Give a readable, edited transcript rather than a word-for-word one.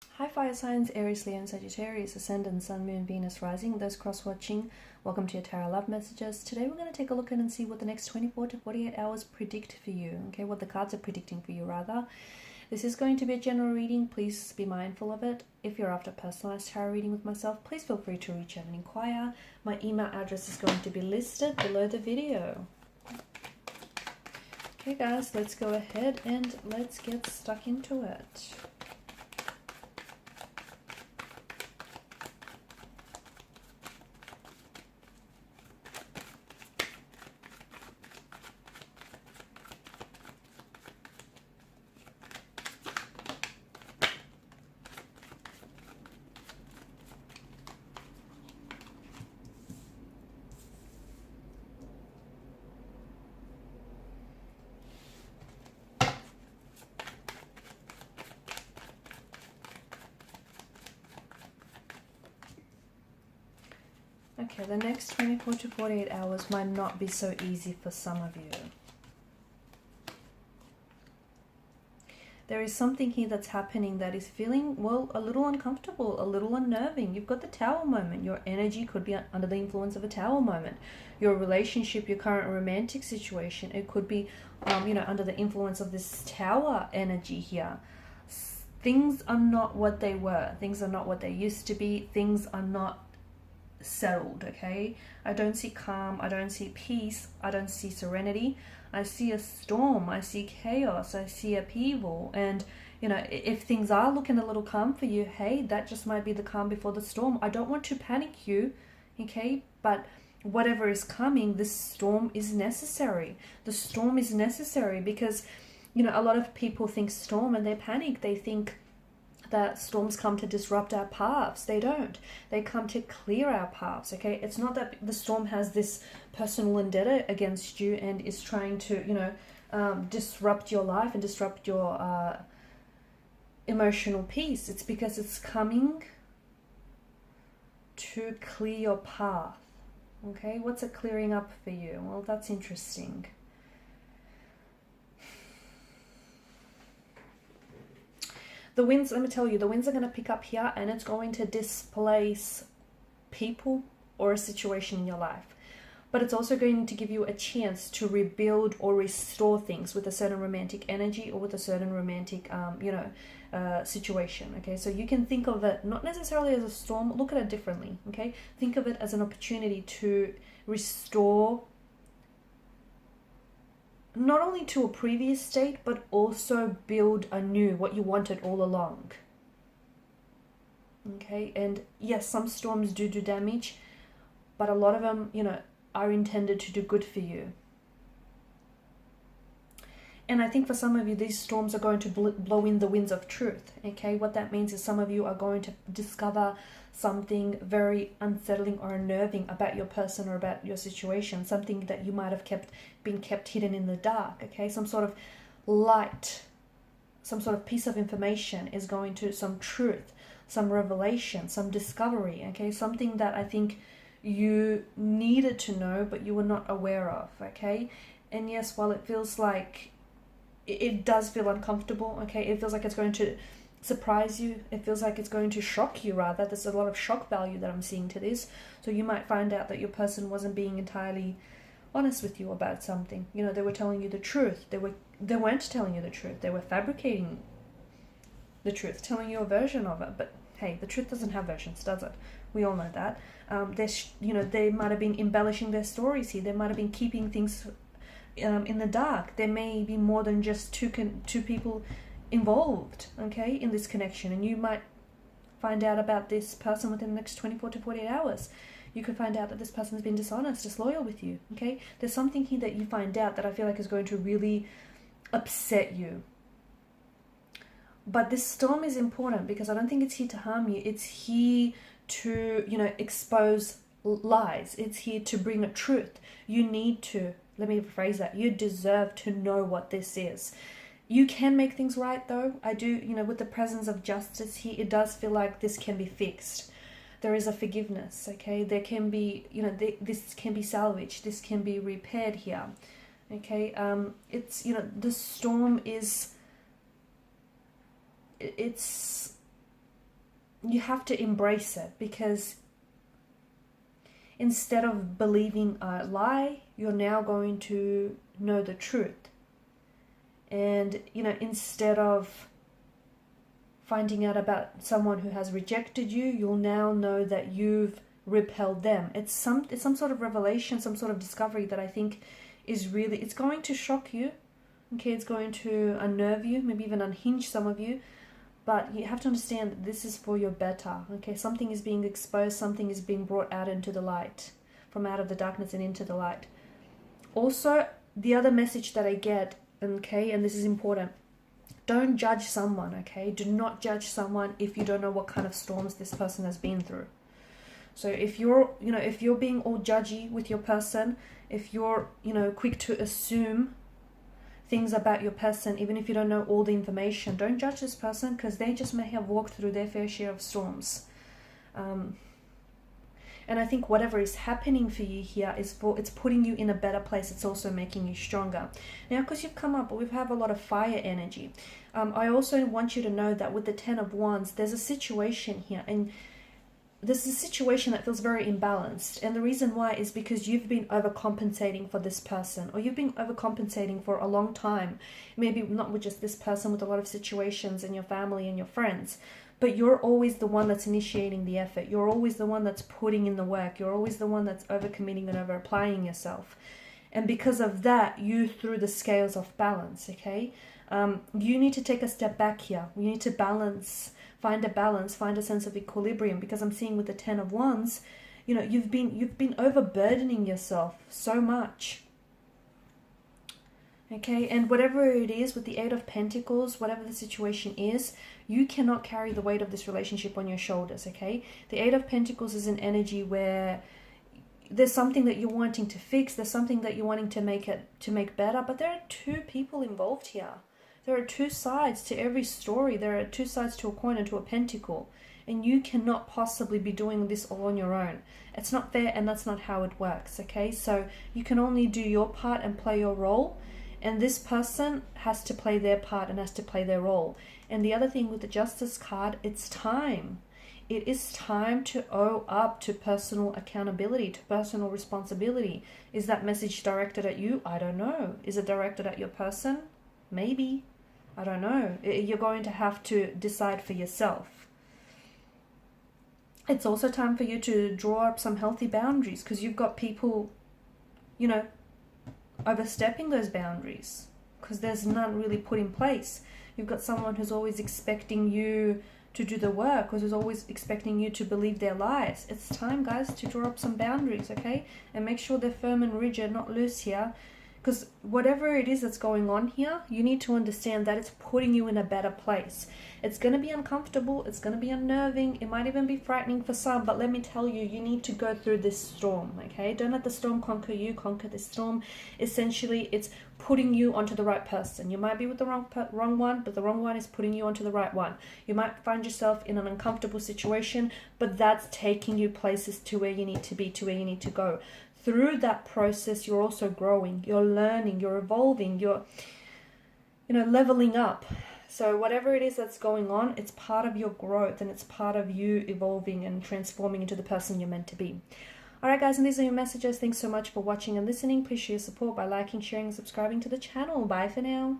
Hi fire signs, Aries, Leo and Sagittarius, Ascendant, Sun, Moon, Venus, Rising, those cross-watching, welcome to your Tarot Love Messages. Today we're going to take a look at and see what the next 24 to 48 hours predict for you, okay, what the cards are predicting for you rather. This is going to be a general reading, please be mindful of it. If you're after personalized tarot reading with myself, please feel free to reach out and inquire. My email address is going to be listed below the video. Okay guys, let's go ahead and let's get stuck into it. Okay, the next 24 to 48 hours might not be so easy for some of you. There is something here that's happening that is feeling, well, a little uncomfortable, a little unnerving. You've got the Tower moment. Your energy could be under the influence of a Tower moment. Your relationship, your current romantic situation, it could be, under the influence of this Tower energy here. Things are not what they were. Things are not what they used to be. Things are not settled, okay? I don't see calm, I don't see peace, I don't see serenity. I see a storm, I see chaos, I see upheaval. And if things are looking a little calm for you, hey, that just might be the calm before the storm. I don't want to panic you, okay? But whatever is coming, this storm is necessary. The storm is necessary because a lot of people think storm and they panic. They think that storms come to disrupt our paths. They don't. They come to clear our paths, okay? It's not that the storm has this personal vendetta against you and is trying to, disrupt your life and disrupt your emotional peace. It's because it's coming to clear your path, okay? What's it clearing up for you? Well, that's interesting. The winds, let me tell you, the winds are going to pick up here and it's going to displace people or a situation in your life. But it's also going to give you a chance to rebuild or restore things with a certain romantic energy or with a certain romantic, situation, okay? So you can think of it not necessarily as a storm, look at it differently, okay? Think of it as an opportunity to restore not only to a previous state, but also build anew what you wanted all along. Okay, and yes, some storms do damage, but a lot of them, are intended to do good for you. And I think for some of you, these storms are going to blow in the winds of truth, okay? What that means is some of you are going to discover something very unsettling or unnerving about your person or about your situation, something that you might have been kept hidden in the dark, okay? Some sort of light, some sort of piece of information is going to, some truth, some revelation, some discovery, okay? Something that I think you needed to know, but you were not aware of, okay? And yes, while it feels like, it does feel uncomfortable, okay? It feels like it's going to surprise you. It feels like it's going to shock you, rather. There's a lot of shock value that I'm seeing to this. So you might find out that your person wasn't being entirely honest with you about something. They were telling you the truth. They weren't telling you the truth. They were fabricating the truth, telling you a version of it. But hey, the truth doesn't have versions, does it? We all know that. They might have been embellishing their stories here. They might have been keeping things in the dark. There may be more than just two people involved, okay, in this connection, and you might find out about this person within the next 24 to 48 hours. You could find out that this person's been dishonest, disloyal with you, okay? There's something here that you find out that I feel like is going to really upset you. But this storm is important because I don't think it's here to harm you. It's here to, expose lies. It's here to bring a truth. You need to, let me rephrase that, you deserve to know what this is. You can make things right though. I do, with the presence of justice here, it does feel like this can be fixed. There is a forgiveness, okay? There can be, this can be salvaged. This can be repaired here, okay? It's, the storm is, it's you have to embrace it, because instead of believing a lie, you're now going to know the truth. And, you know, instead of finding out about someone who has rejected you, you'll now know that you've repelled them. It's some sort of revelation, some sort of discovery that I think is really, it's going to shock you. Okay, it's going to unnerve you, maybe even unhinge some of you. But you have to understand that this is for your better. Okay, something is being exposed, something is being brought out into the light, from out of the darkness and into the light. Also, the other message that I get, okay, and this is important, don't judge someone, okay? Do not judge someone if you don't know what kind of storms this person has been through. So if you're, you know, if you're being all judgy with your person, if you're, you know, quick to assume things about your person, even if you don't know all the information, don't judge this person, because they just may have walked through their fair share of storms. And I think whatever is happening for you here it's putting you in a better place. It's also making you stronger. Now, because you've come up, we have a lot of fire energy. I also want you to know that with the Ten of Wands, there's a situation here, and this is a situation that feels very imbalanced. And the reason why is because you've been overcompensating for this person, or you've been overcompensating for a long time. Maybe not with just this person, with a lot of situations in your family and your friends. But you're always the one that's initiating the effort. You're always the one that's putting in the work. You're always the one that's overcommitting and over-applying yourself. And because of that, you threw the scales off balance, okay? You need to take a step back here. You need to balance, find a sense of equilibrium, because I'm seeing with the Ten of Wands, you know, you've been overburdening yourself so much. Okay, and whatever it is with the Eight of Pentacles, whatever the situation is, you cannot carry the weight of this relationship on your shoulders, okay? The Eight of Pentacles is an energy where there's something that you're wanting to fix, there's something that you're wanting to make better, but there are two people involved here. There are two sides to every story. There are two sides to a coin and to a pentacle. And you cannot possibly be doing this all on your own. It's not fair, and that's not how it works, okay? So you can only do your part and play your role. And this person has to play their part and has to play their role. And the other thing with the Justice card, it's time. It is time to owe up to personal accountability, to personal responsibility. Is that message directed at you? I don't know. Is it directed at your person? Maybe. I don't know. You're going to have to decide for yourself. It's also time for you to draw up some healthy boundaries, because you've got people, you know, overstepping those boundaries, because there's none really put in place. You've got someone who's always expecting you to do the work, or who's always expecting you to believe their lies. It's time, guys, to draw up some boundaries, okay? And make sure they're firm and rigid, not loose here. Because whatever it is that's going on here, you need to understand that it's putting you in a better place. It's going to be uncomfortable. It's going to be unnerving. It might even be frightening for some. But let me tell you, you need to go through this storm, okay? Don't let the storm conquer you. Conquer this storm. Essentially, it's putting you onto the right person. You might be with the wrong one, but the wrong one is putting you onto the right one. You might find yourself in an uncomfortable situation, but that's taking you places to where you need to be, to where you need to go. Through that process, you're also growing, you're learning, you're evolving, you're, you know, leveling up. So whatever it is that's going on, it's part of your growth, and it's part of you evolving and transforming into the person you're meant to be. Alright guys, and these are your messages. Thanks so much for watching and listening. Please show your support by liking, sharing, and subscribing to the channel. Bye for now.